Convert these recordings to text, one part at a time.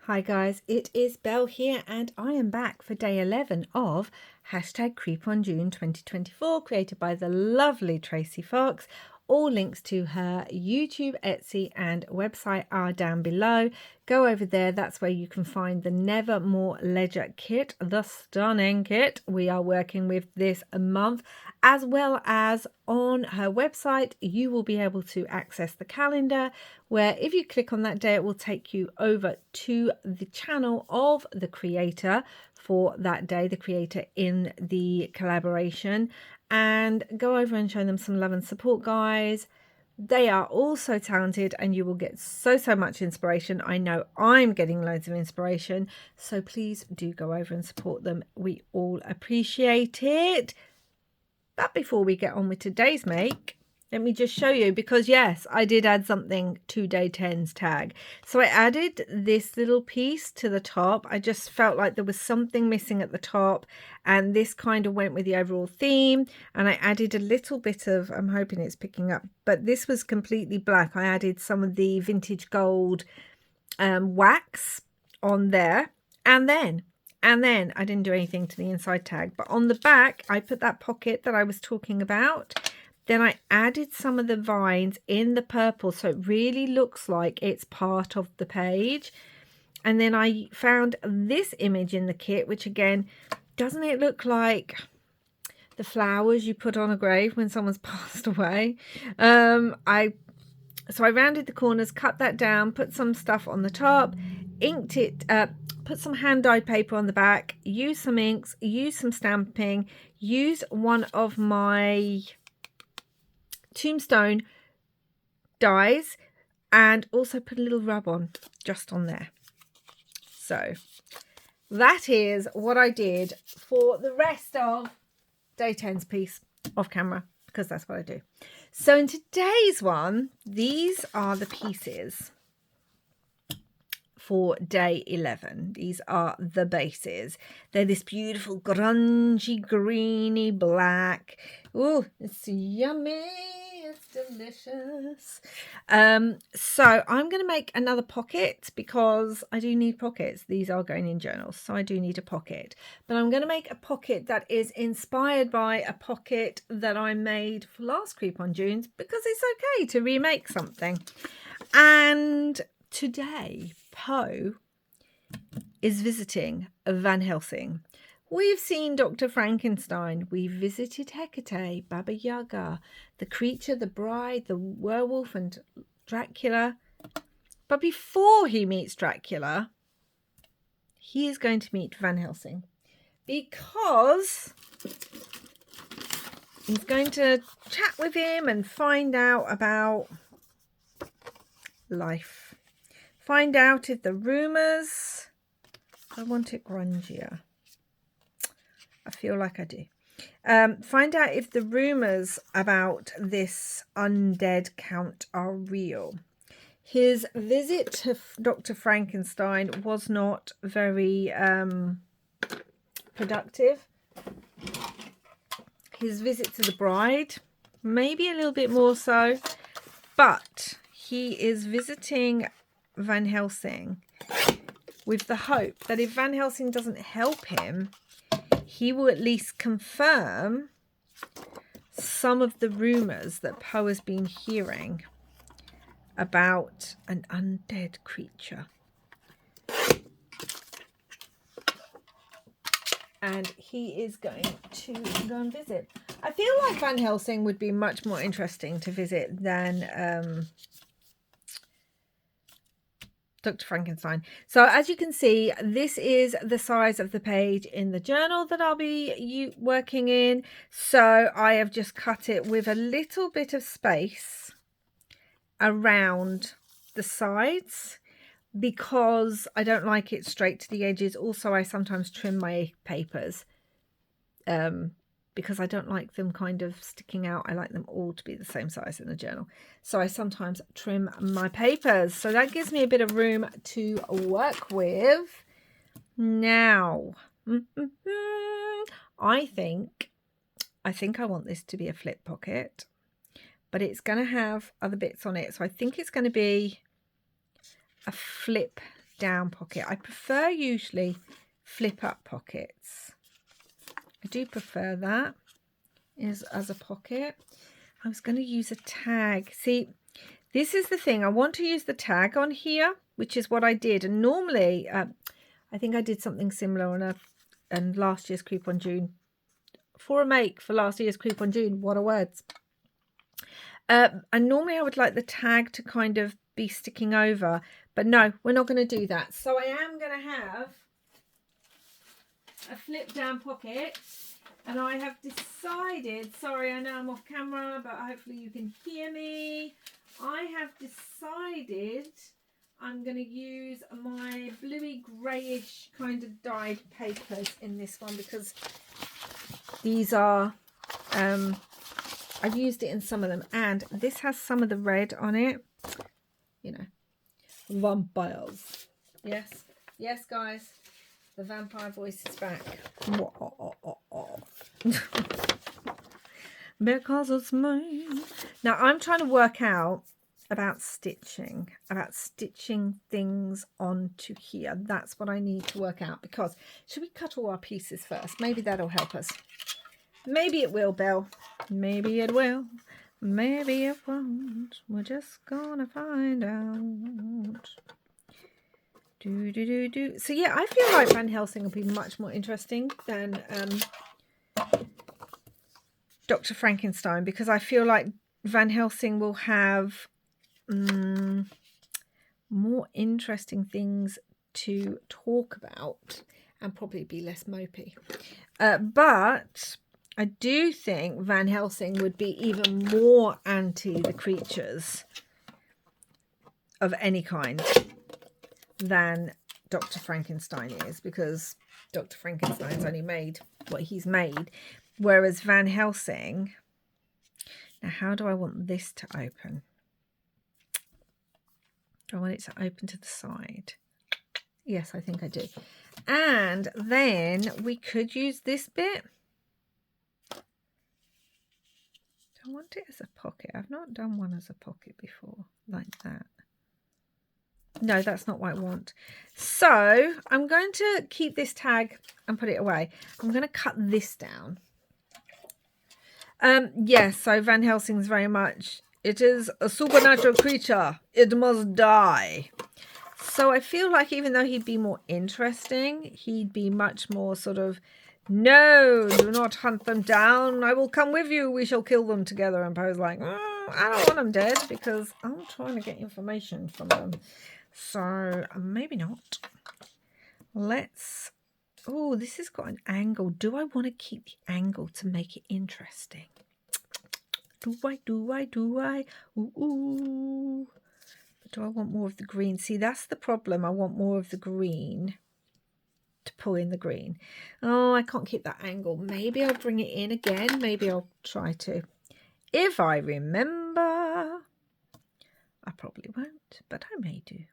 Hi guys, it is Belle here and I am back for day 11 of #CreepOnJune 2024, created by the lovely Tracy Fox. All links to her YouTube, Etsy and website are down below. Go over there, that's where you can find the Nevermore Ledger kit, the stunning kit we are working with this month, as well as on her website you will be able to access the calendar, where if you click on that day it will take you over to the channel of the creator for that day, the creator in the collaboration, and go over and show them some love and support, guys. They are all so talented and you will get so much inspiration. I know I'm getting loads of inspiration, so please do go over and support them. We all appreciate it. But before we get on with today's make, let me just show you, because yes, I did add something to day 10's tag. So I added this little piece to the top. I just felt like there was something missing at the top, and this kind of went with the overall theme. And I added a little bit of, I'm hoping it's picking up, but this was completely black. I added some of the vintage gold wax on there, and then I didn't do anything to the inside tag, but on the back I put that pocket that I was talking about. Then I added some of the vines in the purple, so it really looks like it's part of the page. And then I found this image in the kit, which again, doesn't it look like the flowers you put on a grave when someone's passed away? So I rounded the corners, cut that down, put some stuff on the top, inked it, put some hand-dyed paper on the back, used some inks, used some stamping, used one of my tombstone dies, and also put a little rub on just on there. So that is what I did for the rest of day 10's piece off camera, because that's what I do. So in today's one, these are the pieces for day 11. These are the bases. They're this beautiful grungy greeny black. Oh, it's yummy, it's delicious. So I'm going to make another pocket, because I do need pockets. These are going in journals, so I do need a pocket, but I'm going to make a pocket that is inspired by a pocket that I made for last Creep on June's, because it's okay to remake something. And today Poe is visiting Van Helsing. We've seen Dr. Frankenstein, we visited Hecate, Baba Yaga, the creature, the bride, the werewolf and Dracula. But before he meets Dracula, he is going to meet Van Helsing, because he's going to chat with him and find out about life. Find out if the rumours, I want it grungier. I feel like I do. Find out if the rumours about this undead count are real. His visit to Dr. Frankenstein was not very productive. His visit to the bride, maybe a little bit more so. But he is visiting Van Helsing with the hope that if Van Helsing doesn't help him, he will at least confirm some of the rumours that Poe has been hearing about an undead creature. And he is going to go and visit. I feel like Van Helsing would be much more interesting to visit than Dr. Frankenstein. So as you can see, this is the size of the page in the journal that I'll be working in. So I have just cut it with a little bit of space around the sides, because I don't like it straight to the edges. Also, I sometimes trim my papers because I don't like them kind of sticking out. I like them all to be the same size in the journal. So I sometimes trim my papers. So that gives me a bit of room to work with. Now, I think I want this to be a flip pocket, but it's going to have other bits on it. So I think it's going to be a flip down pocket. I prefer usually flip up pockets. I do prefer that as a pocket. I was going to use a tag. See, this is the thing. I want to use the tag on here, which is what I did. And normally, I think I did something similar on last year's Creep on June. For a make for last year's Creep on June. What are words? And normally I would like the tag to kind of be sticking over. But no, we're not going to do that. So I am going to have a flip down pocket. And I have decided, sorry, I know I'm off camera, but hopefully you can hear me. I have decided I'm going to use my bluey greyish kind of dyed papers in this one because these are, I've used it in some of them, and this has some of the red on it. You know, vampires. Yes, yes, guys. The vampire voice is back. Because it's me. Now I'm trying to work out about stitching things onto here. That's what I need to work out, because should we cut all our pieces first? Maybe that'll help us. Maybe it will, Belle. Maybe it will. Maybe it won't. We're just gonna find out. So yeah, I feel like Van Helsing will be much more interesting than Dr. Frankenstein, because I feel like Van Helsing will have more interesting things to talk about and probably be less mopey. But I do think Van Helsing would be even more anti the creatures of any kind than Dr. Frankenstein is, because Dr. Frankenstein's only made what he's made, whereas Van Helsing, now how do I want this to open? Do I want it to open to the side? Yes, I think I do. And then we could use this bit. Do I want it as a pocket? I've not done one as a pocket before, like that. No, that's not what I want. So I'm going to keep this tag and put it away. I'm going to cut this down. Yes, so Van Helsing's very much, it is a supernatural creature. It must die. So I feel like even though he'd be more interesting, he'd be much more sort of, no, do not hunt them down. I will come with you. We shall kill them together. And Poe's like, I don't want them dead because I'm trying to get information from them. So maybe not. Let's, oh, this has got an angle. Do I want to keep the angle to make it interesting? Do I? Ooh. But do I want more of the green? See, that's the problem. I want more of the green to pull in the green. Oh, I can't keep that angle. Maybe I'll bring it in again. Maybe I'll try to. If I remember. I probably won't, but I may do.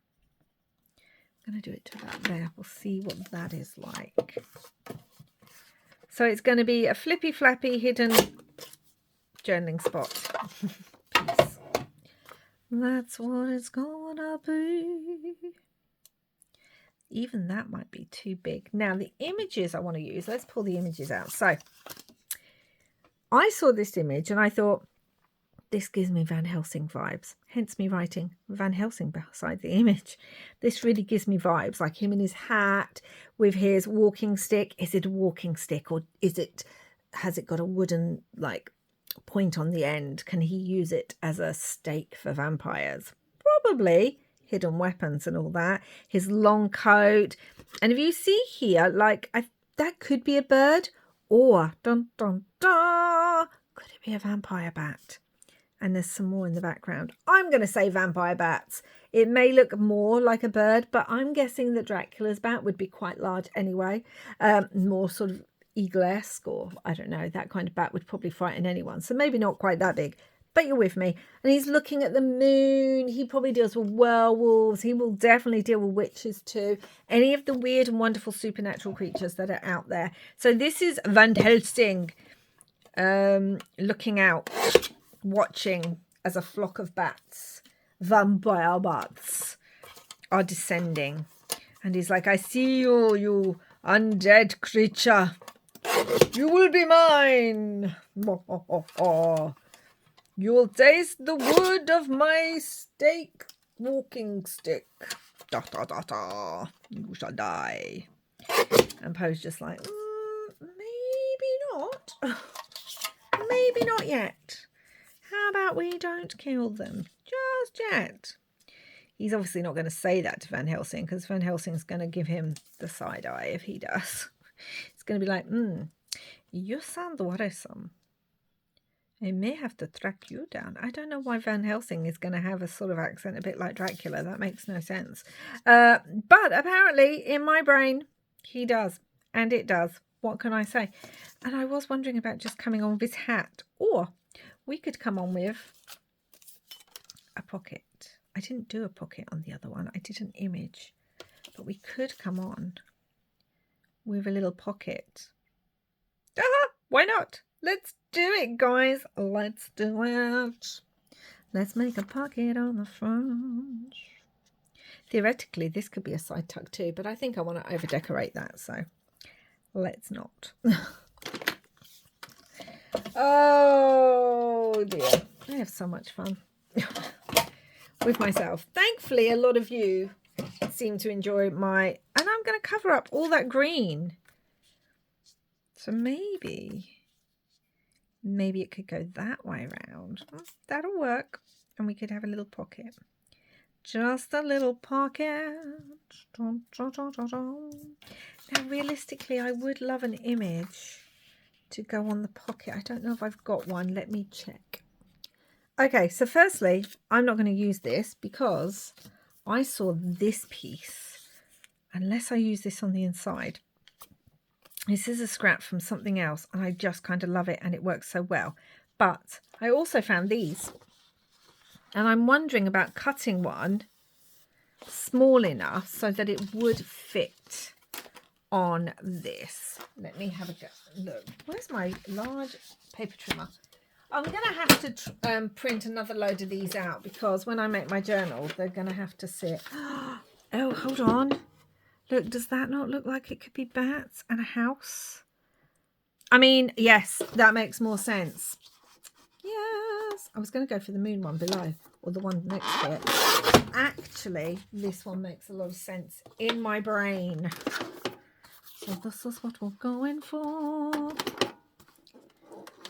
I'm going to do it to that there. We'll see what that is like. So it's going to be a flippy flappy hidden journaling spot piece. That's what it's gonna be. Even that might be too big. Now the images I want to use, let's pull the images out. So I saw this image and I thought, this gives me Van Helsing vibes, hence me writing Van Helsing beside the image. This really gives me vibes, like him in his hat with his walking stick. Is it a walking stick, or has it got a wooden like point on the end? Can he use it as a stake for vampires? Probably. Hidden weapons and all that. His long coat. And if you see here, like that could be a bird, or dun dun dun, could it be a vampire bat? And there's some more in the background. I'm going to say vampire bats. It may look more like a bird, but I'm guessing that Dracula's bat would be quite large anyway. More sort of eagle-esque, or I don't know, that kind of bat would probably frighten anyone. So maybe not quite that big, but you're with me. And he's looking at the moon. He probably deals with werewolves. He will definitely deal with witches too. Any of the weird and wonderful supernatural creatures that are out there. So this is Van Helsing looking out, watching as a flock of bats, vampire bats, are descending. And he's like, I see you, you undead creature. You will be mine. You'll taste the wood of my stake walking stick. Da, da, da, da. You shall die. And Poe's just like, maybe not. Maybe not yet. How about we don't kill them just yet? He's obviously not going to say that to Van Helsing, because Van Helsing's going to give him the side eye if he does. It's going to be like, you sound worrisome. I may have to track you down. I don't know why Van Helsing is going to have a sort of accent a bit like Dracula. That makes no sense. But apparently in my brain, he does. And it does. What can I say? And I was wondering about just coming on with his hat. Or we could come on with a pocket. I didn't do a pocket on the other one. I did an image. But we could come on with a little pocket. Why not? Let's do it, guys. Let's do it. Let's make a pocket on the front. Theoretically, this could be a side tuck too, but I think I want to over decorate that, so let's not. Oh dear. I have so much fun with myself. Thankfully, a lot of you seem to enjoy my... And I'm going to cover up all that green. So maybe it could go that way around. That'll work. And we could have a little pocket. Just a little pocket. Dun, dun, dun, dun, dun. Now, realistically, I would love an image to go on the pocket. I don't know if I've got one. Let me check. Okay, so firstly, I'm not going to use this because I saw this piece. Unless I use this on the inside. This is a scrap from something else, and I just kind of love it, and it works so well. But I also found these, and I'm wondering about cutting one small enough so that it would fit on this. Let me have a go. Look, where's my large paper trimmer? I'm going to have to print another load of these out, because when I make my journal, they're going to have to sit. Oh, hold on. Look, does that not look like it could be bats and a house? I mean, yes, that makes more sense. Yes. I was going to go for the moon one below, or the one next to it. Actually, this one makes a lot of sense in my brain. So this is what we're going for.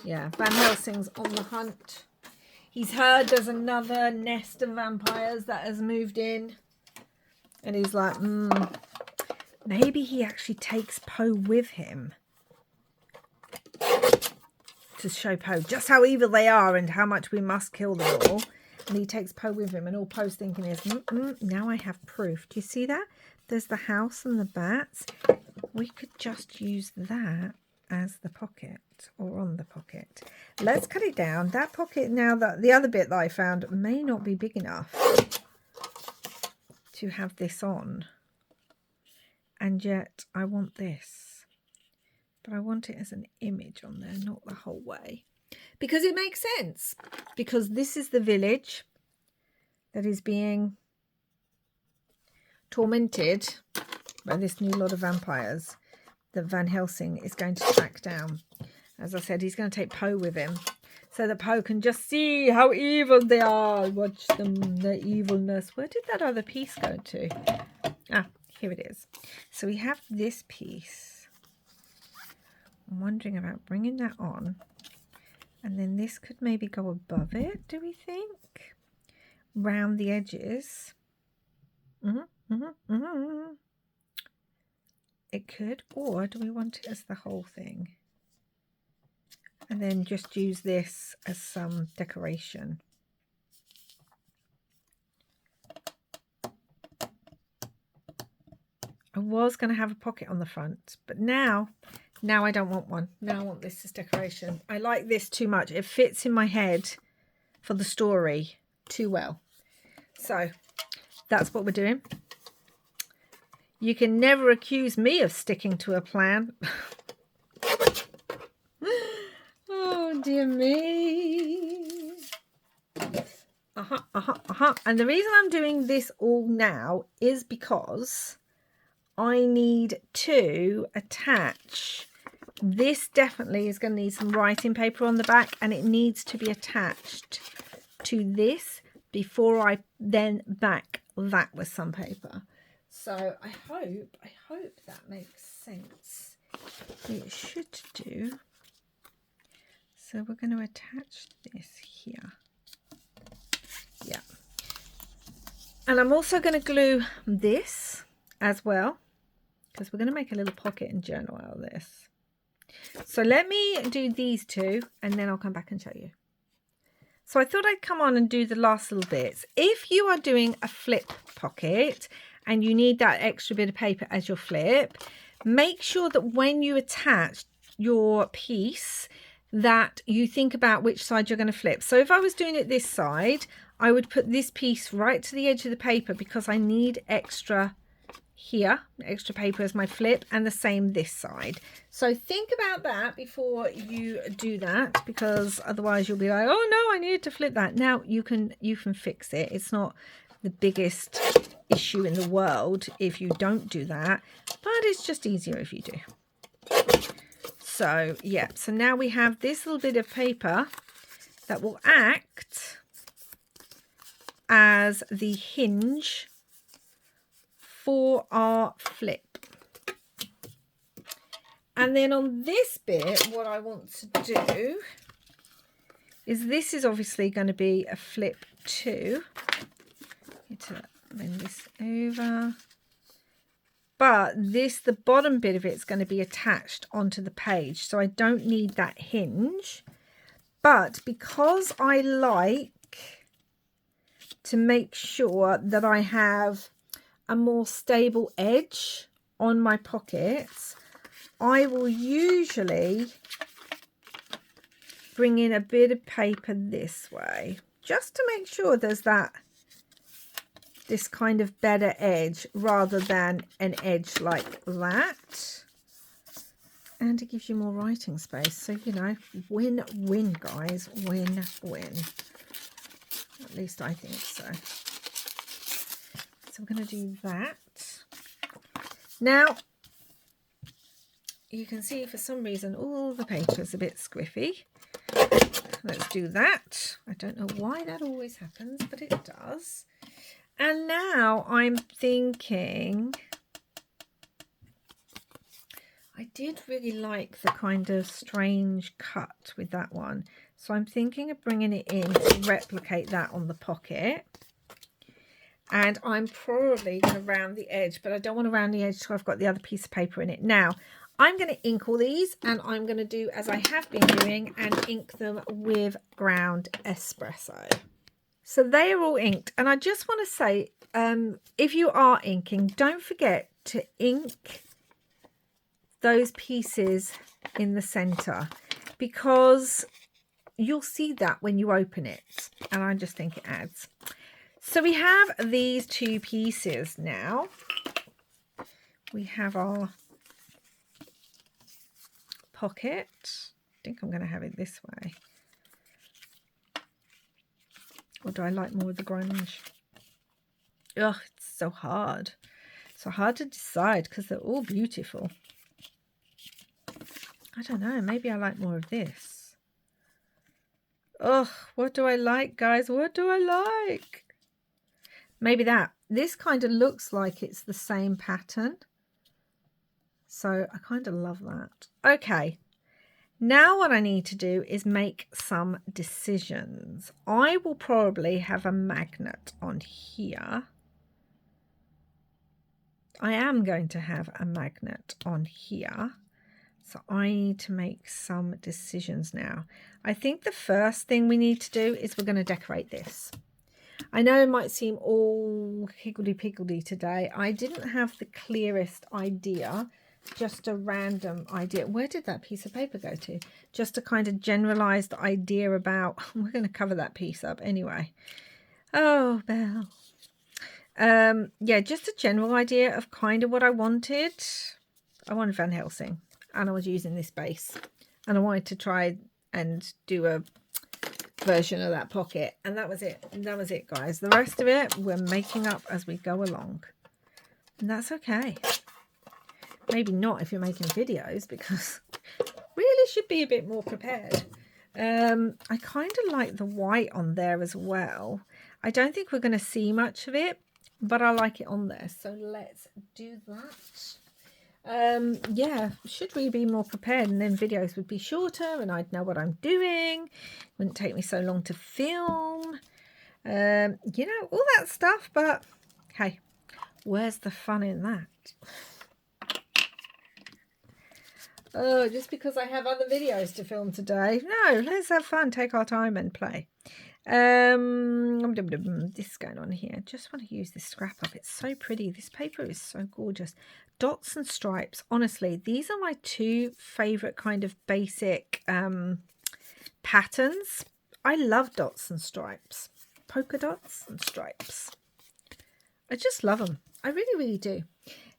Yeah, Van Helsing's on the hunt. He's heard there's another nest of vampires that has moved in. And he's like, maybe he actually takes Poe with him to show Poe just how evil they are and how much we must kill them all. And he takes Poe with him, and all Poe's thinking is, now I have proof. Do you see that? There's the house and the bats. We could just use that as the pocket, or on the pocket. Let's cut it down. That pocket, now that the other bit that I found may not be big enough to have this on. And yet I want this, but I want it as an image on there, not the whole way, because it makes sense, because this is the village that is being tormented by this new lot of vampires that Van Helsing is going to track down. As I said, he's going to take Poe with him so that Poe can just see how evil they are. Watch them, their evilness. Where did that other piece go to? Ah, here it is. So we have this piece. I'm wondering about bringing that on. And then this could maybe go above it, do we think? Round the edges. It could. Or do we want it as the whole thing? And then just use this as some decoration. I was going to have a pocket on the front, but now I don't want one. Now I want this as decoration. I like this too much. It fits in my head for the story too well. So that's what we're doing. You can never accuse me of sticking to a plan. Oh, dear me. And the reason I'm doing this all now is because I need to attach. This definitely is going to need some writing paper on the back, and it needs to be attached to this before I then back that with some paper. So I hope that makes sense. It should do. So we're going to attach this here. Yeah. And I'm also going to glue this as well, because we're going to make a little pocket and journal out of this. So let me do these two and then I'll come back and show you. So I thought I'd come on and do the last little bits. If you are doing a flip pocket and you need that extra bit of paper as your flip, make sure that when you attach your piece that you think about which side you're going to flip. So if I was doing it this side, I would put this piece right to the edge of the paper because I need extra here, extra paper as my flip, and the same this side. So think about that before you do that, because otherwise you'll be like, oh no, I needed to flip that. Now you can fix it. It's not the biggest issue in the world if you don't do that, but it's just easier if you do. So yeah, so now we have this little bit of paper that will act as the hinge for our flip. And then on this bit, what I want to do is, this is obviously going to be a flip too. Need to bend this over. But this, the bottom bit of it is going to be attached onto the page. So I don't need that hinge. But because I like to make sure that I have a more stable edge on my pockets, I will usually bring in a bit of paper this way, just to make sure there's this kind of better edge rather than an edge like that. And it gives you more writing space. So, you know, win-win, guys, win-win. At least I think so. So we're going to do that. Now, you can see for some reason all the paper is a bit squiffy. Let's do that. I don't know why that always happens, but it does. And now I'm thinking, I did really like the kind of strange cut with that one. So I'm thinking of bringing it in to replicate that on the pocket. And I'm probably going to round the edge, but I don't want to round the edge till I've got the other piece of paper in it. Now, I'm going to ink all these, and I'm going to do as I have been doing and ink them with ground espresso. So they are all inked, and I just want to say, if you are inking, don't forget to ink those pieces in the center, because you'll see that when you open it, and I just think it adds. So we have these two pieces now. We have our pocket. I think I'm going to have it this way. Or do I like more of the grunge? Ugh, it's so hard. So hard to decide because they're all beautiful. I don't know. Maybe I like more of this. Ugh, what do I like, guys? What do I like? Maybe that. This kind of looks like it's the same pattern. So I kind of love that. Okay. Now what I need to do is make some decisions. I will probably have a magnet on here. I am going to have a magnet on here. So I need to make some decisions now. I think the first thing we need to do is we're going to decorate this. I know it might seem all higgledy-piggledy today. I didn't have the clearest idea, just a random idea. Where did that piece of paper go to? Just a kind of generalized idea about, we're going to cover that piece up anyway. Oh, Belle. Yeah, just a general idea of kind of what I wanted. I wanted Van Helsing, and I was using this base, and I wanted to try and do a version of that pocket, and that was it. That was it, guys. The rest of it we're making up as we go along, and that's okay. Maybe not if you're making videos, because really should be a bit more prepared. I kind of like the white on there as well. I don't think we're going to see much of it, but I like it on there. So let's do that. Yeah, should really be more prepared, and then videos would be shorter and I'd know what I'm doing. Wouldn't take me so long to film. You know, all that stuff, but hey, where's the fun in that? Oh, just because I have other videos to film today. No, let's have fun, take our time and play. This is going on here. Just want to use this scrap up. It's so pretty. This paper is so gorgeous. Dots and stripes. Honestly, these are my two favorite kind of basic patterns. I love dots and stripes. Polka dots and stripes. I just love them. I really, really do.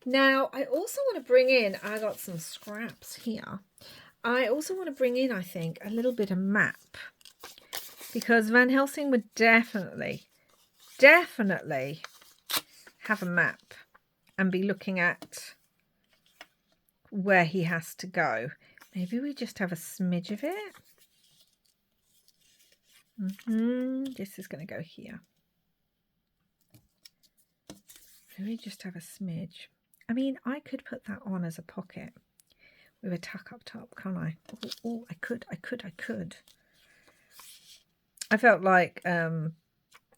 Now, I also want to bring in, I got some scraps here. I also want to bring in, I think, a little bit of map. Because Van Helsing would definitely have a map and be looking at where he has to go. Maybe we just have a smidge of it. This is going to go here. Maybe just have a smidge. I mean, I could put that on as a pocket with a tuck up top, can't I? Oh, I could. I felt like the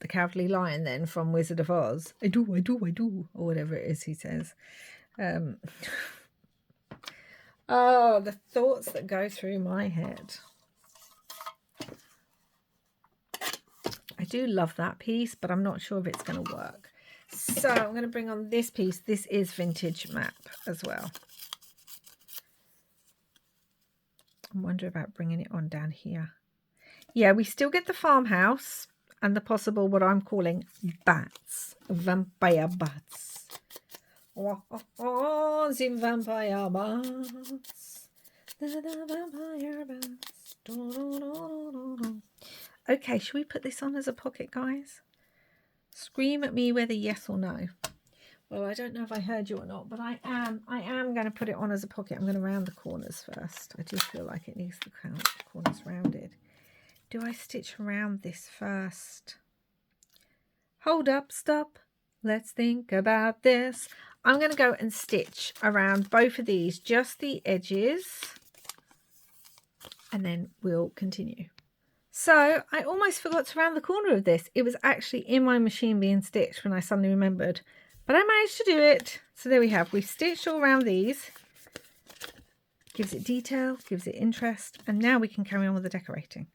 Cowardly Lion then from Wizard of Oz. I do, or whatever it is he says. Oh, the thoughts that go through my head. I do love that piece, but I'm not sure if it's going to work. So I'm going to bring on this piece. This is vintage map as well. I wonder about bringing it on down here. Yeah, we still get the farmhouse and the possible what I'm calling bats, vampire bats. Oh, the vampire bats, the vampire bats. Okay, should we put this on as a pocket, guys? Scream at me whether yes or no. Well, I don't know if I heard you or not, but I am going to put it on as a pocket. I'm going to round the corners first. I do feel like it needs the corners rounded. Do I stitch around this first? Hold up, stop. Let's think about this. I'm going to go and stitch around both of these, just the edges, and then we'll continue. So I almost forgot to round the corner of this. It was actually in my machine being stitched when I suddenly remembered, but I managed to do it. So there we have. We've stitched all around these. Gives it detail, gives it interest, and now we can carry on with the decorating.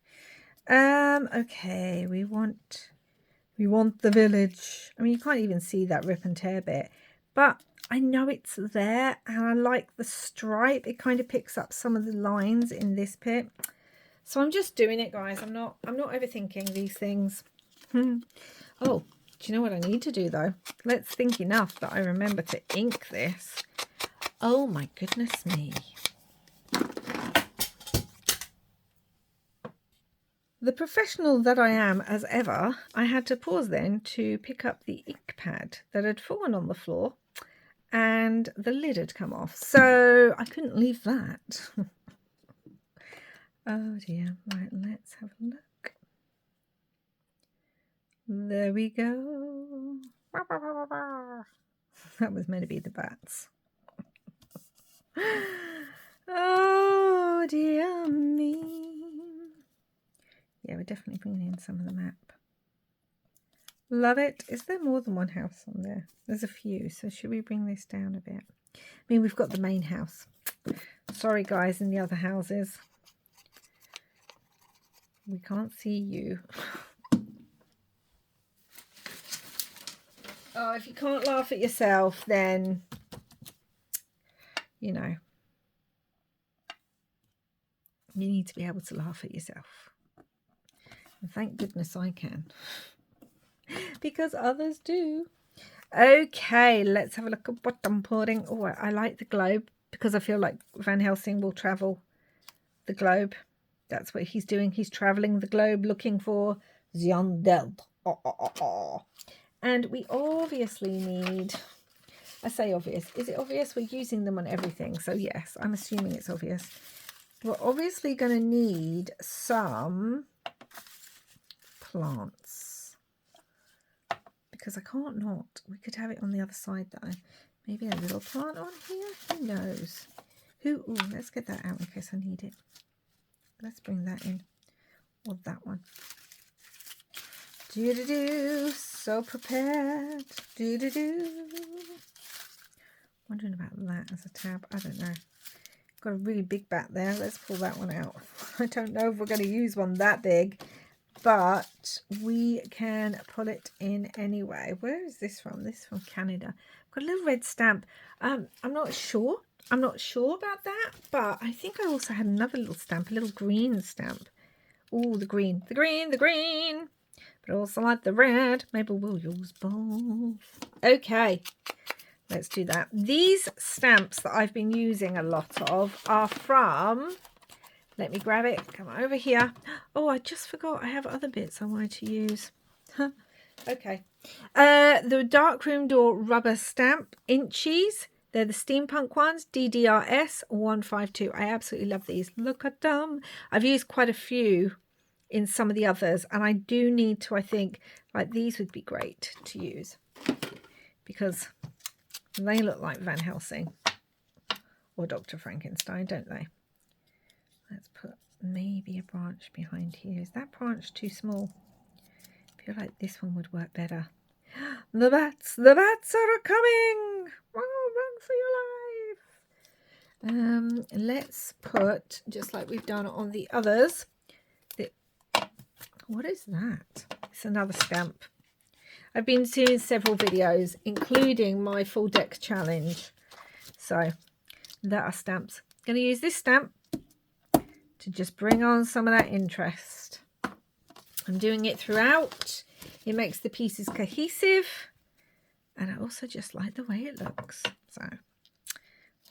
Okay, we want the village. I mean, you can't even see that rip and tear bit, but I know it's there, and I like the stripe. It kind of picks up some of the lines in this bit. So I'm just doing it, guys. I'm not overthinking these things. Oh, do you know what I need to do though? Let's think enough that I remember to ink this. Oh my goodness me. The professional that I am as ever, I had to pause then to pick up the ink pad that had fallen on the floor and the lid had come off. So I couldn't leave that. Oh dear. Right, let's have a look. There we go. That was meant to be the bats. Oh dear me. Yeah, we're definitely bringing in some of the map. Love it. Is there more than one house on there? There's a few, so should we bring this down a bit? I mean, we've got the main house. Sorry guys in the other houses. We can't see you. Oh, if you can't laugh at yourself, then, you know, you need to be able to laugh at yourself. And thank goodness I can. Because others do. Okay, let's have a look at what I'm putting. Oh, I like the globe because I feel like Van Helsing will travel the globe. That's what he's doing. He's traveling the globe looking for the undead. And we obviously need I say obvious. Is it obvious? We're using them on everything. So yes, I'm assuming it's obvious. We're obviously going to need some plants. Because I can't not. We could have it on the other side though. Maybe a little plant on here. Who knows? Ooh, let's get that out in case I need it. Let's bring that in. Or that one. Do-do-do. So prepared. Do-do-do. Wondering about that as a tab. I don't know. Got a really big bat there. Let's pull that one out. I don't know if we're going to use one that big, but we can pull it in anyway. Where is this from? This is from Canada. Got a little red stamp. I'm not sure. I'm not sure about that, but I think I also had another little stamp, a little green stamp. Oh, the green, the green, the green. But I also like the red. Maybe we'll use both. Okay. Let's do that. These stamps that I've been using a lot of are from, let me grab it, come over here. Oh, I just forgot I have other bits I wanted to use. Okay. The Darkroom Door rubber stamp inchies. They're the steampunk ones, DDRS 152. I absolutely love these. Look at them. I've used quite a few in some of the others, and I do need to, I think, like these would be great to use because they look like Van Helsing or Dr. Frankenstein, don't they? Let's put maybe a branch behind here. Is that branch too small? I feel like this one would work better. The bats are coming! Oh, run for your life! Let's put, just like we've done on the others, what is that? It's another stamp. I've been doing several videos, including my full deck challenge. So, that are stamps. Going to use this stamp to just bring on some of that interest. I'm doing it throughout. It makes the pieces cohesive. And I also just like the way it looks. So,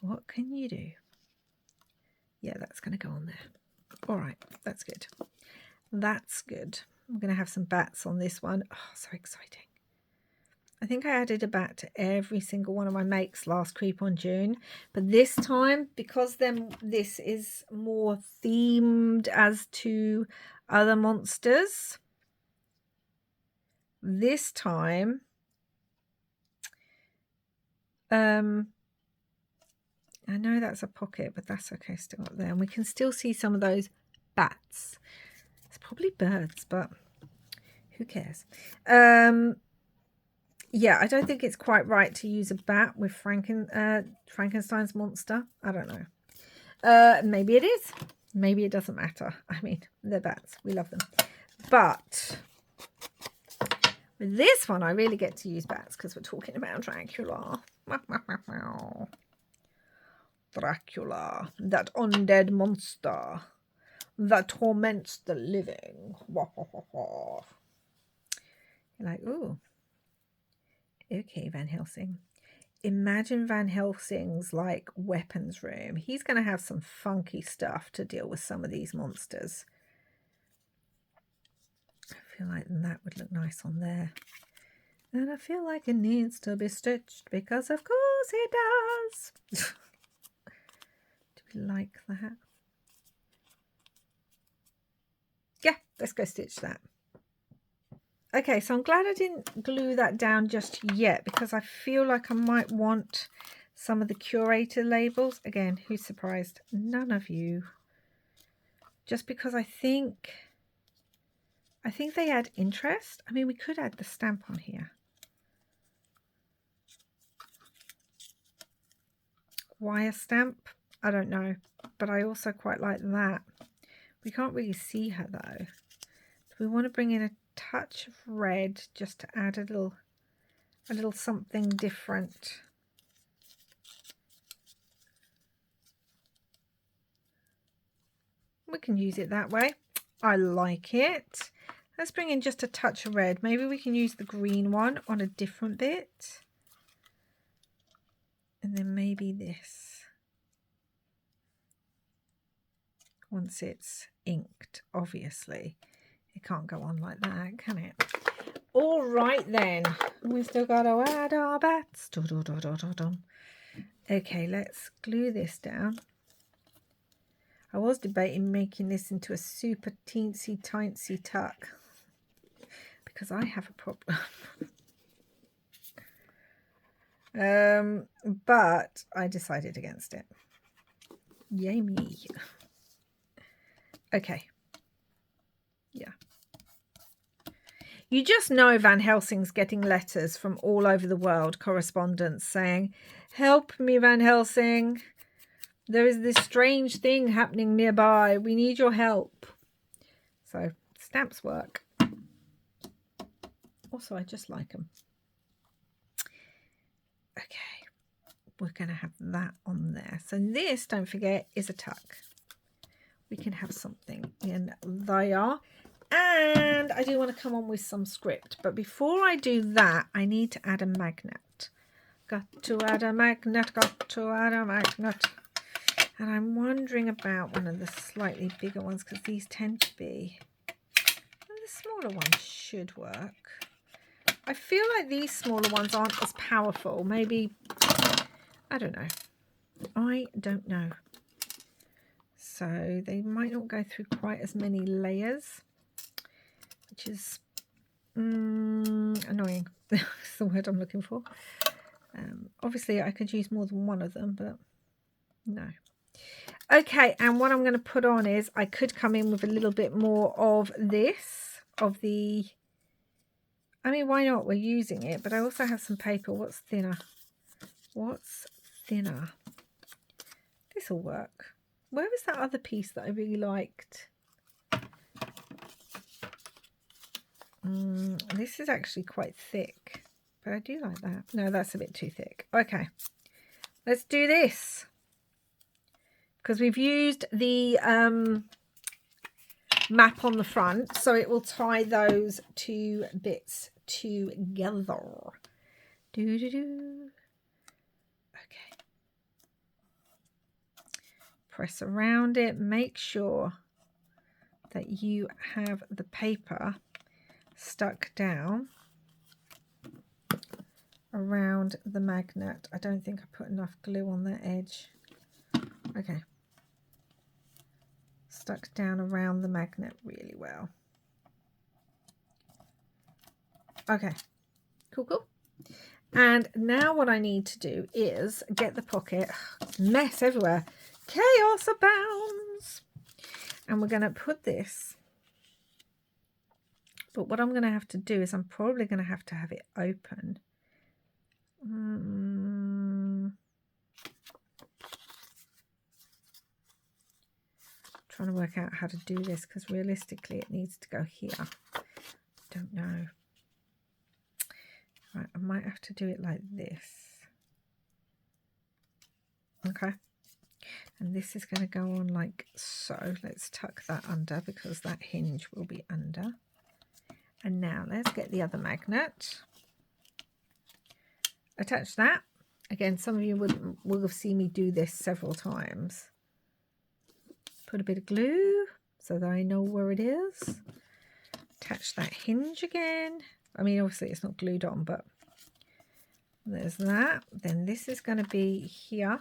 what can you do? Yeah, that's going to go on there. All right, that's good. That's good. I'm going to have some bats on this one. Oh, so exciting. I think I added a bat to every single one of my makes last Creep on June. But this time, because this is more themed as to other monsters, this time, I know that's a pocket, but that's okay, still up there. And we can still see some of those bats. It's probably birds, but who cares? Yeah, I don't think it's quite right to use a bat with Frankenstein's monster. I don't know. Maybe it is. Maybe it doesn't matter. I mean, they're bats. We love them. But with this one, I really get to use bats because we're talking about Dracula. Dracula, that undead monster that torments the living. You're like, ooh. Okay, Van Helsing. Imagine Van Helsing's like weapons room. He's going to have some funky stuff to deal with some of these monsters. I feel like that would look nice on there. And I feel like it needs to be stitched because of course it does. Do we like that? Yeah, let's go stitch that. Okay, so I'm glad I didn't glue that down just yet because I feel like I might want some of the curator labels. Again, who's surprised? None of you. Just because I think they add interest. I mean, we could add the stamp on here. Why a stamp? I don't know. But I also quite like that. We can't really see her though. So we want to bring in a touch of red just to add a little something different. We can use it that way. I like it. Let's bring in just a touch of red. Maybe we can use the green one on a different bit. And then maybe this. Once it's inked, obviously. It can't go on like that, can it? All right then, we still got to add our bats. Okay, let's glue this down. I was debating making this into a super teensy tiny tuck because I have a problem. But I decided against it. Yay me. Okay. Yeah. You just know Van Helsing's getting letters from all over the world, correspondents saying, "Help me, Van Helsing. There is this strange thing happening nearby. We need your help." So stamps work. Also, I just like them. Okay, we're going to have that on there. So this, don't forget, is a tuck. We can have something in there. And I do want to come on with some script. But before I do that, I need to add a magnet. Got to add a magnet, got to add a magnet. And I'm wondering about one of the slightly bigger ones because these tend to be... And the smaller ones should work. I feel like these smaller ones aren't as powerful. Maybe, I don't know. I don't know. So they might not go through quite as many layers, which is annoying. That's the word I'm looking for. Obviously, I could use more than one of them, but no. Okay, and what I'm going to put on is I could come in with a little bit more of this, of the... I mean, why not? We're using it, but I also have some paper. What's thinner? What's thinner? This will work. Where was that other piece that I really liked? This is actually quite thick, but I do like that. No, that's a bit too thick. Okay, let's do this. Because we've used the map on the front, so it will tie those two bits together. Okay. Press around it. Make sure that you have the paper stuck down around the magnet. I don't think I put enough glue on that edge. Okay. Stuck down around the magnet really well. Okay, cool. And now what I need to do is get the pocket. Mess everywhere. Chaos abounds. And we're going to put this. But what I'm going to have to do is I'm probably going to have it open. Trying to work out how to do this because realistically it needs to go here. Don't know. Right, I might have to do it like this. Okay. And this is going to go on like so. Let's tuck that under because that hinge will be under. And now let's get the other magnet. Attach that. Again, some of you will have seen me do this several times. Put a bit of glue so that I know where it is. Attach that hinge again. I mean, obviously it's not glued on, but there's that. Then this is going to be here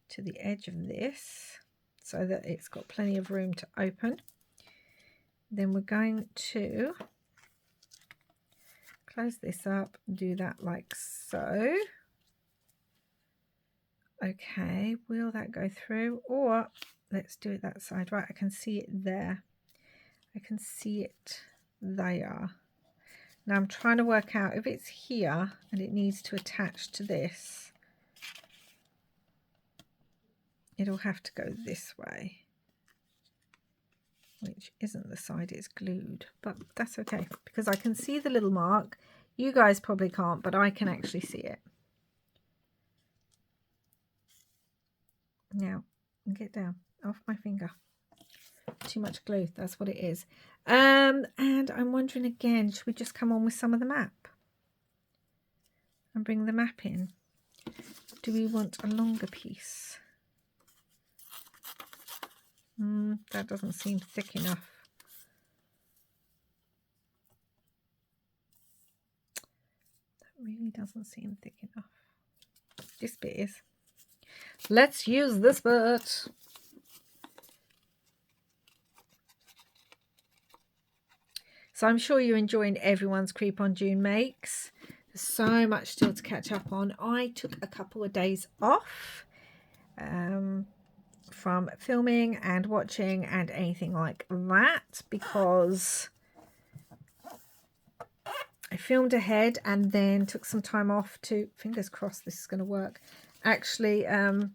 to the edge of this so that it's got plenty of room to open. Then we're going to close this up, do that like so. Okay, will that go through? Or let's do it that side. Right, I can see it there. I can see it there. Now I'm trying to work out if it's here and it needs to attach to this. It'll have to go this way, which isn't the side it's glued, but that's okay because I can see the little mark. You guys probably can't, but I can actually see it. Now, get down off my finger. Too much glue, that's what it is. And I'm wondering again, should we just come on with some of the map and bring the map in? Do we want a longer piece? That doesn't seem thick enough. doesn't seem thick enough. This bit is. Let's use this bit. So I'm sure you're enjoying everyone's Creep on June makes. There's so much still to catch up on. I took a couple of days off from filming and watching and anything like that, because I filmed ahead and then took some time off to, fingers crossed this is going to work, actually are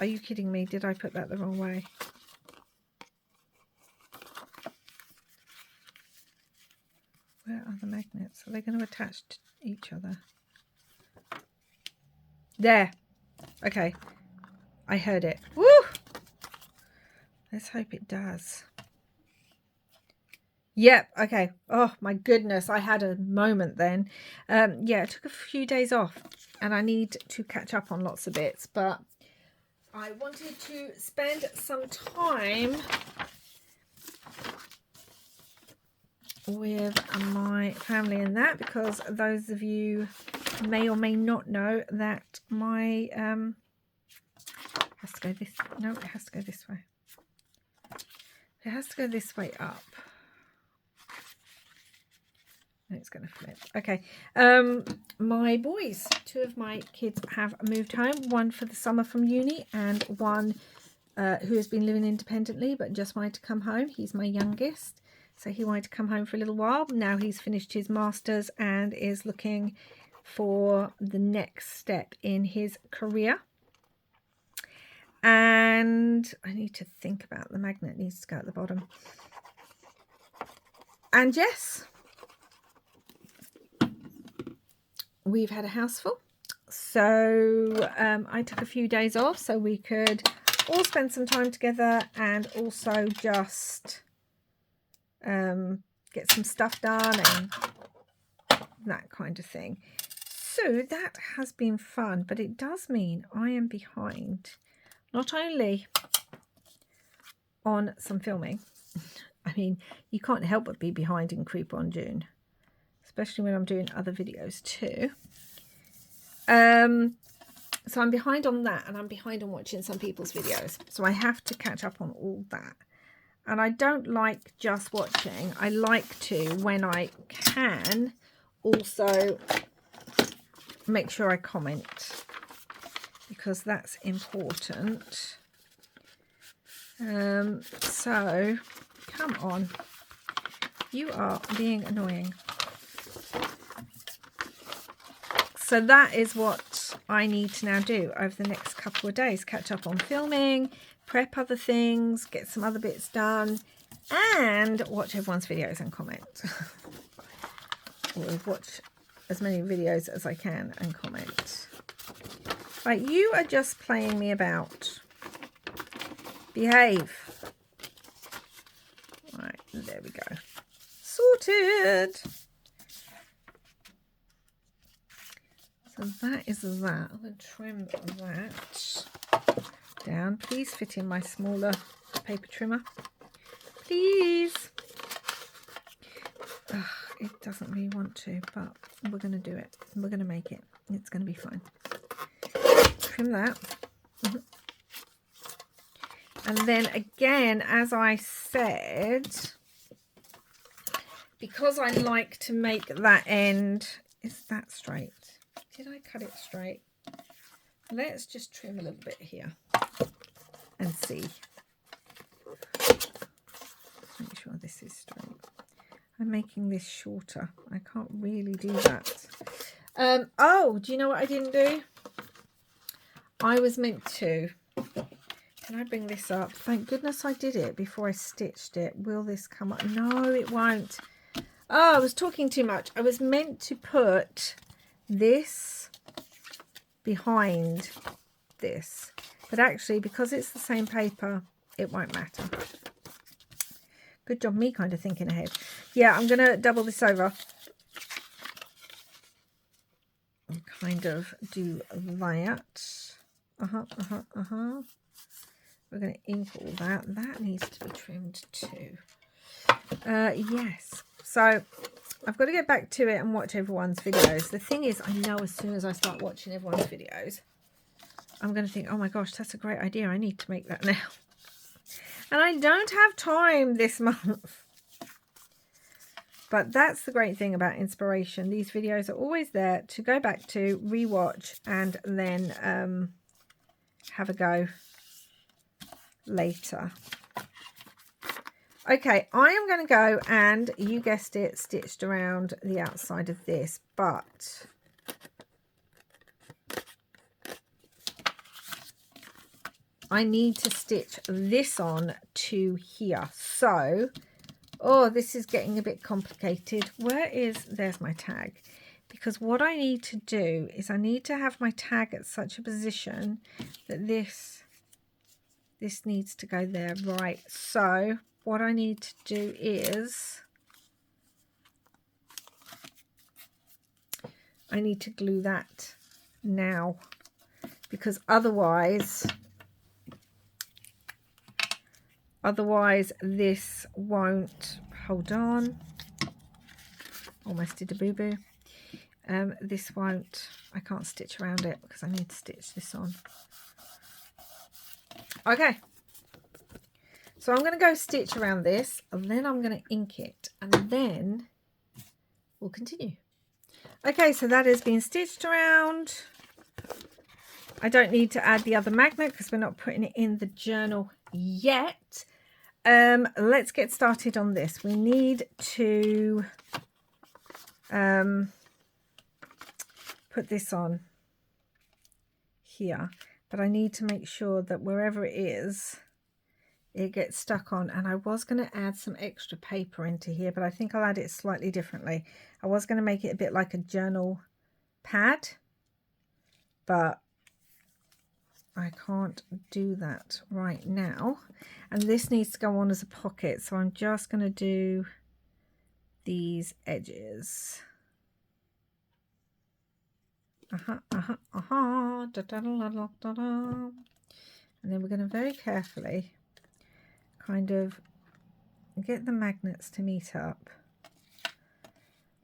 you kidding me? Did I put that the wrong way? Where are the magnets? Are they going to attach to each other? There. Okay. I heard it. Woo! Let's hope it does. Yep. Okay. Oh my goodness. I had a moment then. Yeah, I took a few days off and I need to catch up on lots of bits, but I wanted to spend some time with my family and that, because those of you may or may not know that my has to go this, no, it has to go this way. It has to go this way up. And it's going to flip. Okay. My boys, two of my kids have moved home, one for the summer from uni and one who has been living independently but just wanted to come home. He's my youngest. So he wanted to come home for a little while. Now he's finished his master's and is looking for the next step in his career. And I need to think about the magnet needs to go at the bottom. And yes, we've had a house full. So I took a few days off so we could all spend some time together and also just get some stuff done and that kind of thing. So that has been fun, but it does mean I am behind, not only on some filming. I mean, you can't help but be behind in Creep on June, especially when I'm doing other videos too. So I'm behind on that, and I'm behind on watching some people's videos. So I have to catch up on all that. And I don't like just watching. I like to, when I can, also make sure I comment, because that's important. So, come on. You are being annoying. So that is what I need to now do over the next couple of days. Catch up on filming, prep other things, get some other bits done, and watch everyone's videos and comment. Or watch as many videos as I can and comment. Right, you are just playing me about. Behave. Right, there we go. Sorted. So that is that. I'm going to trim that down. Please fit in my smaller paper trimmer. Please. Ugh, it doesn't really want to, but we're going to do it. We're going to make it. It's going to be fine. Trim that. And then again, as I said, because I like to make that end, is that straight? Did I cut it straight? Let's just trim a little bit here and see. Make sure this is straight. I'm making this shorter. I can't really do that. Oh, do you know what I didn't do? I was meant to. Can I bring this up? Thank goodness I did it before I stitched it. Will this come up? No, it won't. Oh, I was talking too much. I was meant to put this behind this, but actually, because it's the same paper, it won't matter. Good job me kind of thinking ahead. Yeah, I'm going to double this over and kind of do that. We're going to ink all that. That needs to be trimmed too. Yes. So I've got to get back to it and watch everyone's videos. The thing is, I know as soon as I start watching everyone's videos, I'm going to think, oh my gosh, that's a great idea. I need to make that now. And I don't have time this month. But that's the great thing about inspiration. These videos are always there to go back to, rewatch, and then have a go later. Okay, I am going to go and, you guessed it, stitched around the outside of this, but I need to stitch this on to here. So, oh, this is getting a bit complicated. There's my tag. Because what I need to do is I need to have my tag at such a position that this needs to go there, right? So what I need to do is I need to glue that now, because otherwise this won't, hold on, almost did a boo-boo. This won't, I can't stitch around it because I need to stitch this on. Okay, so I'm going to go stitch around this, and then I'm going to ink it, and then we'll continue. Okay, so that has been stitched around. I don't need to add the other magnet because we're not putting it in the journal yet. Let's get started on this. We need to put this on here, but I need to make sure that wherever it is, it gets stuck on. And I was going to add some extra paper into here, but I think I'll add it slightly differently. I was going to make it a bit like a journal pad, but I can't do that right now. And this needs to go on as a pocket, so I'm just going to do these edges. Da, da, da, da, da, da. And then we're going to very carefully kind of get the magnets to meet up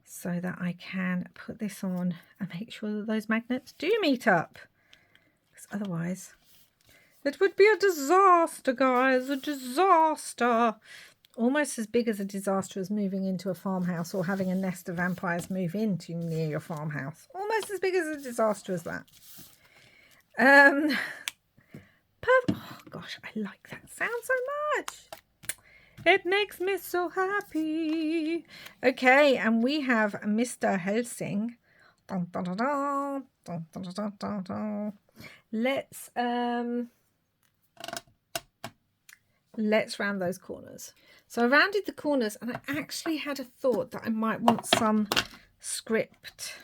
so that I can put this on and make sure that those magnets do meet up. Because otherwise it would be a disaster, guys, a disaster. Almost as big as a disaster as moving into a farmhouse or having a nest of vampires move into near your farmhouse. Almost as big as a disaster as that. Oh gosh, I like that sound so much. It makes me so happy. Okay, and we have Mr. Helsing. Dun, dun, dun, dun, dun, dun, dun, dun, dun. Let's round those corners. So I rounded the corners, and I actually had a thought that I might want some script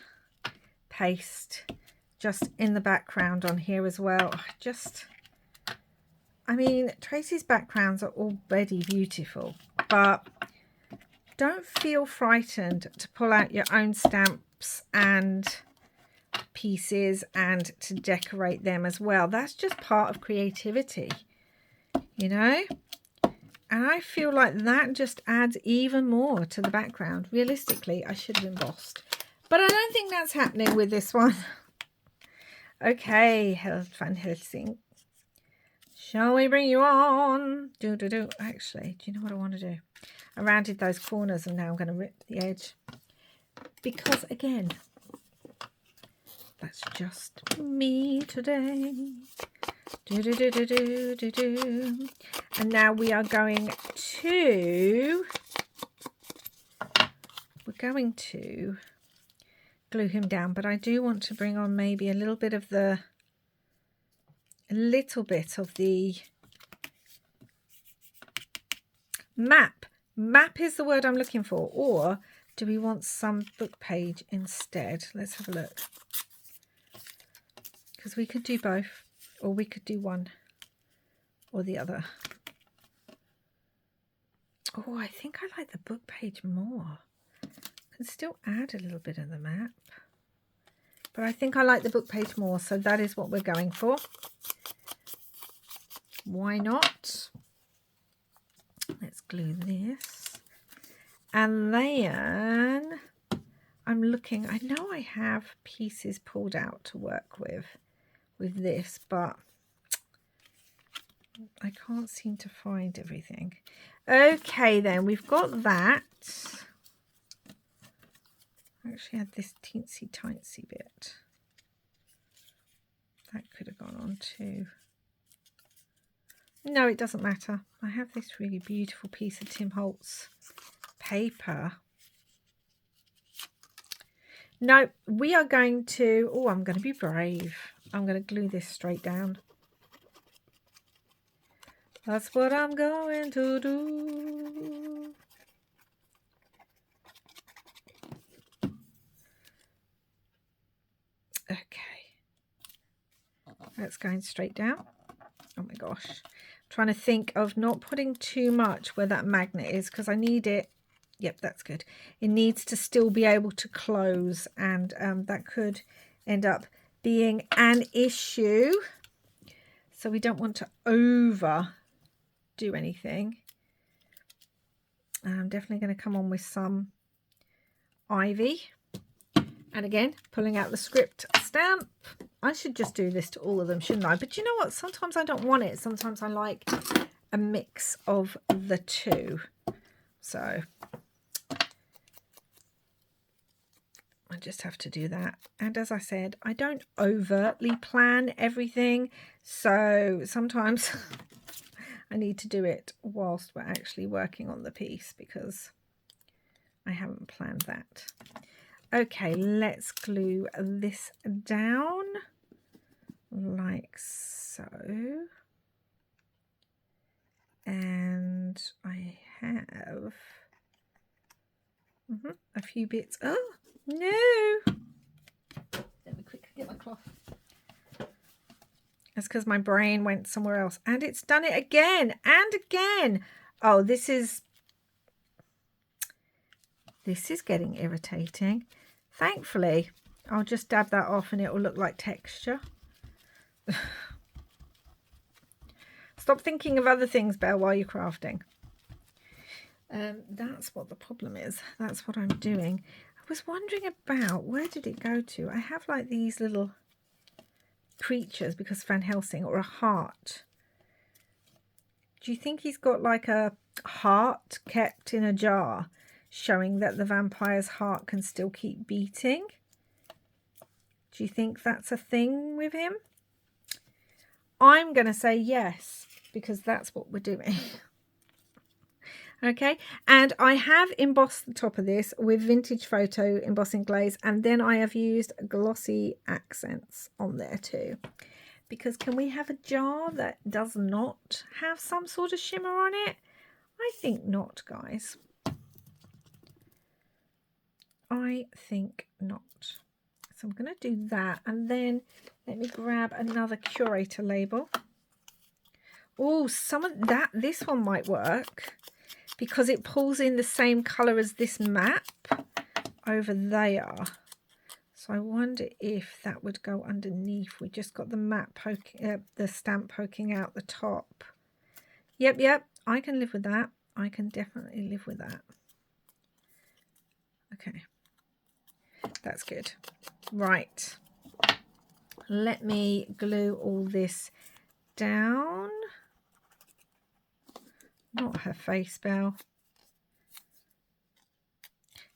paste just in the background on here as well. I mean, Tracy's backgrounds are already beautiful, but don't feel frightened to pull out your own stamps and pieces and to decorate them as well. That's just part of creativity, you know? And I feel like that just adds even more to the background. Realistically, I should have embossed, but I don't think that's happening with this one. Okay, Van Helsing. Shall we bring you on? Actually, do you know what I want to do? I rounded those corners, and now I'm going to rip the edge. Because, again, that's just me today. And now we are going to... We're going to glue him down, but I do want to bring on maybe a little bit of the map. Map is the word I'm looking for. Or do we want some book page instead? Let's have a look. Because we could do both, or we could do one or the other. Oh, I think I like the book page more. I can still add a little bit of the map, but I think I like the book page more, so that is what we're going for. Why not? Let's glue this. And then I'm looking, I know I have pieces pulled out to work with this, but I can't seem to find everything. Okay, then we've got that. I actually had this teensy tiny bit. That could have gone on too. No, it doesn't matter. I have this really beautiful piece of Tim Holtz paper. No, we are going to, oh, I'm going to be brave. I'm going to glue this straight down. That's what I'm going to do. Okay. That's going straight down. Oh my gosh. I'm trying to think of not putting too much where that magnet is because I need it. Yep, that's good. It needs to still be able to close, and that could end up being an issue. So we don't want to overdo anything. I'm definitely going to come on with some ivy. And again, pulling out the script stamp. I should just do this to all of them, shouldn't I? But you know what? Sometimes I don't want it. Sometimes I like a mix of the two. So I just have to do that. And as I said, I don't overtly plan everything. So sometimes I need to do it whilst we're actually working on the piece because I haven't planned that. Okay, let's glue this down like so. And I have a few bits. Oh, no. Let me quickly get my cloth. That's because my brain went somewhere else. And it's done it again and again. Oh, this is getting irritating. Thankfully, I'll just dab that off and it will look like texture. Stop thinking of other things, Belle, while you're crafting. That's what the problem is. That's what I'm doing. I was wondering about, where did it go to? I have like these little creatures because Van Helsing, or a heart. Do you think he's got like a heart kept in a jar, showing that the vampire's heart can still keep beating? Do you think that's a thing with him? I'm going to say yes, because that's what we're doing. Okay, and I have embossed the top of this with vintage photo embossing glaze, and then I have used glossy accents on there too. Because can we have a jar that does not have some sort of shimmer on it? I think not, guys. I think not. So I'm going to do that, and then let me grab another curator label. Oh, this one might work because it pulls in the same colour as this map over there. So I wonder if that would go underneath. We just got the map poking, the stamp poking out the top. Yep, I can live with that. I can definitely live with that. Okay, that's good. Right, let me glue all this down. Not her face, Belle.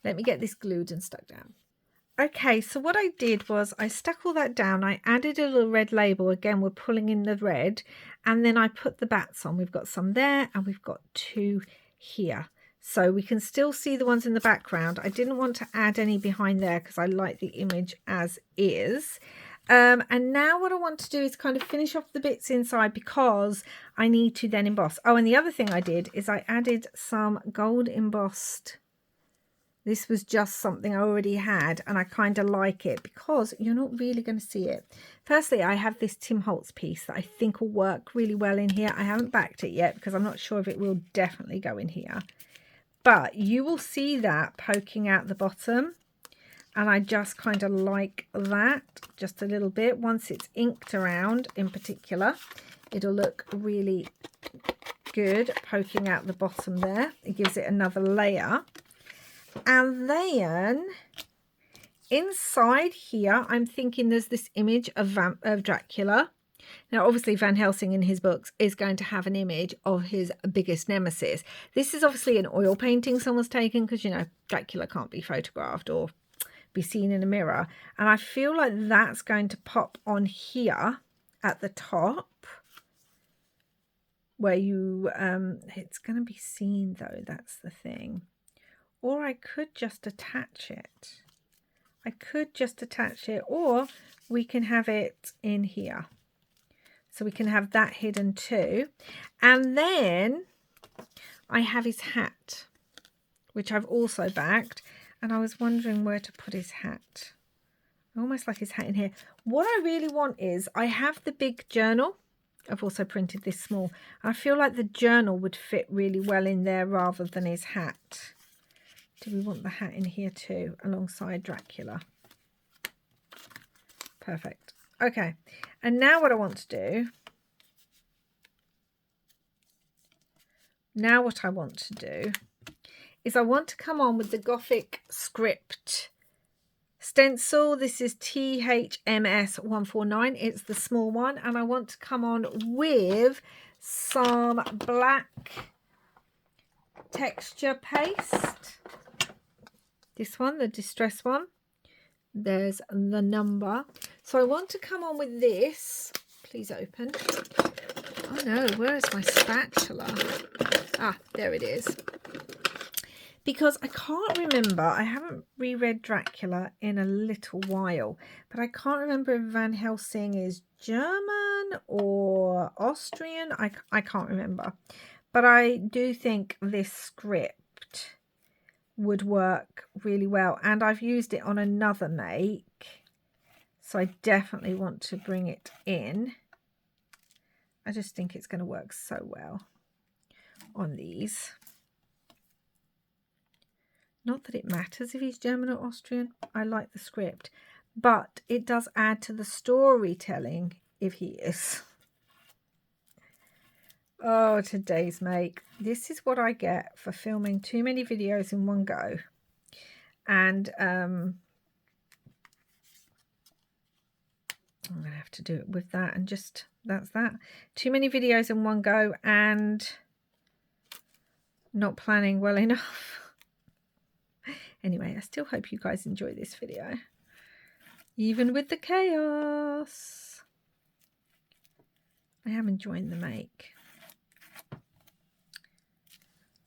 Let me get this glued and stuck down. Okay, so what I did was I stuck all that down. I added a little red label. Again, we're pulling in the red. And then I put the bats on. We've got some there and we've got two here. So we can still see the ones in the background. I didn't want to add any behind there because I like the image as is. And now what I want to do is kind of finish off the bits inside because I need to then emboss. Oh, and the other thing I did is I added some gold embossed. This was just something I already had, and I kind of like it because you're not really going to see it. Firstly, I have this Tim Holtz piece that I think will work really well in here. I haven't backed it yet because I'm not sure if it will definitely go in here. But you will see that poking out the bottom. And I just kind of like that just a little bit. Once it's inked around in particular, it'll look really good poking out the bottom there. It gives it another layer. And then inside here, I'm thinking there's this image of Dracula. Now, obviously, Van Helsing in his books is going to have an image of his biggest nemesis. This is obviously an oil painting someone's taken because, you know, Dracula can't be photographed or be seen in a mirror. And I feel like that's going to pop on here at the top where you, it's going to be seen though, that's the thing. Or I could just attach it. I could just attach it, or we can have it in here. So we can have that hidden too. And then I have his hat, which I've also backed. And I was wondering where to put his hat. I almost like his hat in here. What I really want is, I have the big journal. I've also printed this small. I feel like the journal would fit really well in there rather than his hat. Do we want the hat in here too, alongside Dracula? Perfect. Okay, and now what I want to do, is I want to come on with the Gothic script stencil. This is THMS 149. It's the small one, and I want to come on with some black texture paste. This one, the distress one. There's the number. So I want to come on with this. Please open. Oh no, where is my spatula? Ah, there it is. Because I can't remember, I haven't reread Dracula in a little while, but I can't remember if Van Helsing is German or Austrian. I can't remember. But I do think this script would work really well. And I've used it on another make. So I definitely want to bring it in. I just think it's going to work so well on these. Not that it matters if he's German or Austrian. I like the script. But it does add to the storytelling if he is. Oh, today's make. This is what I get for filming too many videos in one go. And I'm going to have to do it with that. And just, that's that. Too many videos in one go and not planning well enough. Anyway, I still hope you guys enjoy this video, even with the chaos. I am enjoying the make.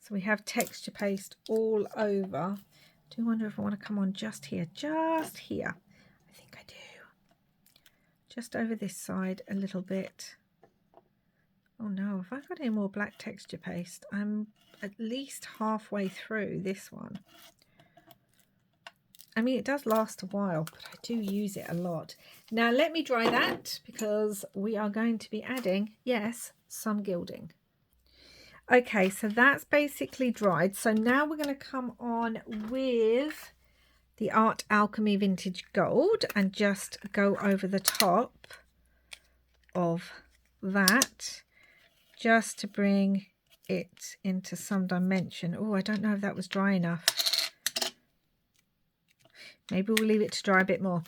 So we have texture paste all over. I do wonder if I want to come on just here. Just here. I think I do. Just over this side a little bit. Oh no, have I got any more black texture paste? I'm at least halfway through this one. I mean, it does last a while, but I do use it a lot. Now, let me dry that because we are going to be adding, yes, some gilding. Okay, so that's basically dried. So now we're going to come on with the Art Alchemy Vintage Gold and just go over the top of that just to bring it into some dimension. Oh, I don't know if that was dry enough. Maybe we'll leave it to dry a bit more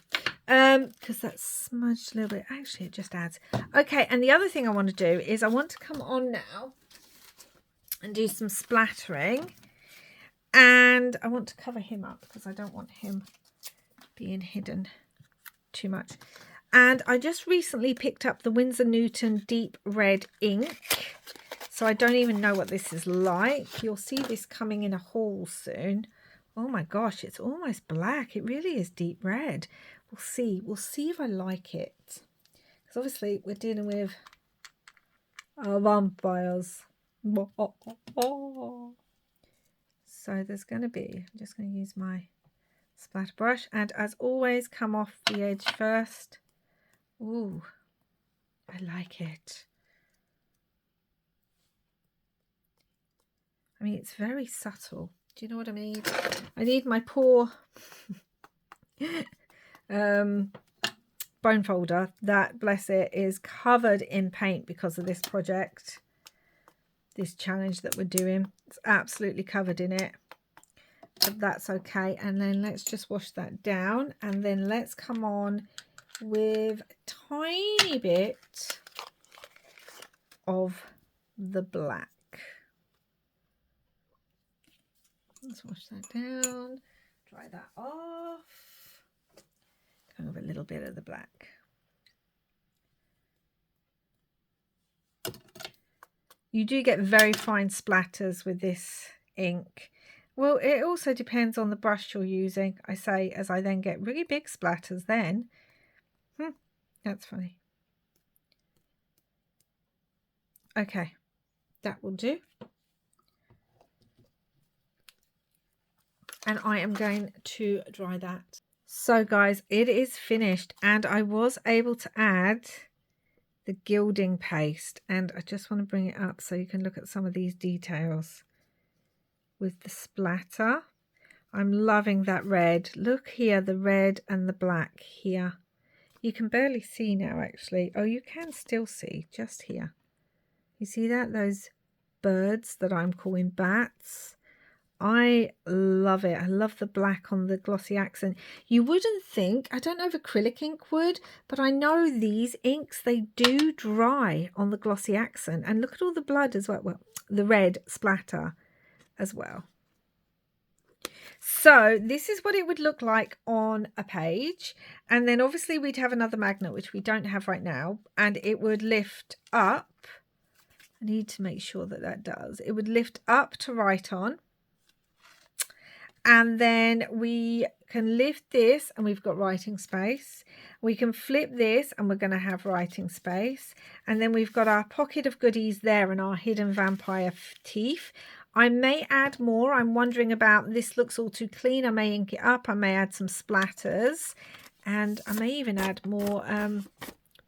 because that's smudged a little bit. Actually, it just adds. Okay, and the other thing I want to do is I want to come on now and do some splattering. And I want to cover him up because I don't want him being hidden too much. And I just recently picked up the Winsor Newton Deep Red ink. So I don't even know what this is like. You'll see this coming in a haul soon. Oh my gosh, it's almost black. It really is deep red. We'll see. We'll see if I like it. Because obviously we're dealing with vampires. So there's going to be, I'm just going to use my splatter brush. And as always, come off the edge first. Ooh, I like it. I mean, it's very subtle. Do you know what I mean? I need my poor bone folder that, bless it, is covered in paint because of this project, this challenge that we're doing. It's absolutely covered in it. but that's okay. And then let's just wash that down, and then let's come on with a tiny bit of the black. Let's wash that down, dry that off. Kind of a little bit of the black. You do get very fine splatters with this ink. Well, it also depends on the brush you're using. I say as I then get really big splatters then. That's funny. Okay, that will do. And I am going to dry that. So guys, it is finished, and I was able to add the gilding paste, and I just want to bring it up so you can look at some of these details with the splatter. I'm loving that red. Look here, the red and the black here. You can barely see now actually. Oh, you can still see just here. You see that? Those birds that I'm calling bats. I love it. I love the black on the glossy accent. You wouldn't think, I don't know if acrylic ink would, but I know these inks, they do dry on the glossy accent. And look at all the blood as well. Well, the red splatter as well. So this is what it would look like on a page. And then obviously we'd have another magnet, which we don't have right now. And it would lift up. I need to make sure that that does. It would lift up to write on. And then we can lift this and we've got writing space. We can flip this and we're going to have writing space. And then we've got our pocket of goodies there and our hidden vampire teeth. I may add more. I'm wondering about, this looks all too clean. I may ink it up. I may add some splatters. And I may even add more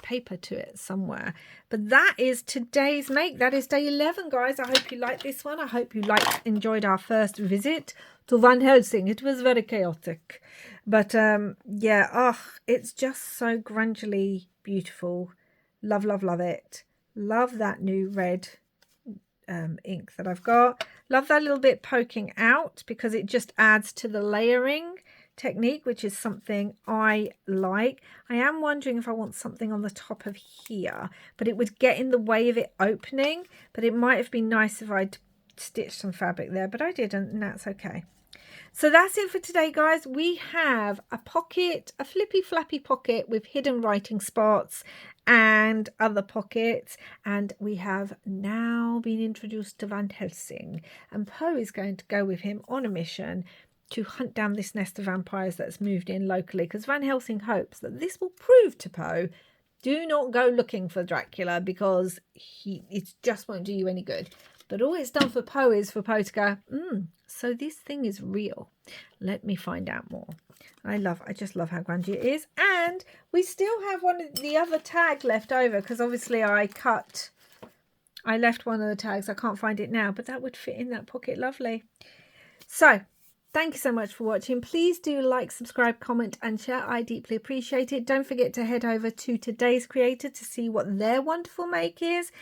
paper to it somewhere. But that is today's make. That is day 11, guys. I hope you liked this one. I hope you enjoyed our first visit to Van Helsing. It was very chaotic, but yeah, oh, it's just so grungily beautiful. Love, love, love it. Love that new red ink that I've got. Love that little bit poking out because it just adds to the layering technique, which is something I like. I am wondering if I want something on the top of here, but it would get in the way of it opening. But it might have been nice if I'd stitched some fabric there, but I didn't, and that's okay. So that's it for today, guys. We have a pocket, a flippy flappy pocket with hidden writing spots and other pockets, and we have now been introduced to Van Helsing, and Poe is going to go with him on a mission to hunt down this nest of vampires that's moved in locally, because Van Helsing hopes that this will prove to Poe, do not go looking for Dracula, because it just won't do you any good. But all it's done for Poe is for Poe to go, so this thing is real. Let me find out more. I just love how grungy it is. And we still have one of the other tag left over, because obviously I left one of the tags. I can't find it now, but that would fit in that pocket lovely. So thank you so much for watching. Please do like, subscribe, comment and share. I deeply appreciate it. Don't forget to head over to today's creator to see what their wonderful make is.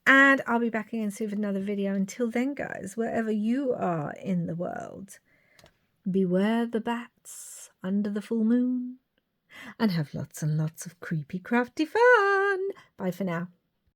And I'll be back again soon with another video. Until then, guys, wherever you are in the world, beware the bats under the full moon and have lots and lots of creepy, crafty fun. Bye for now.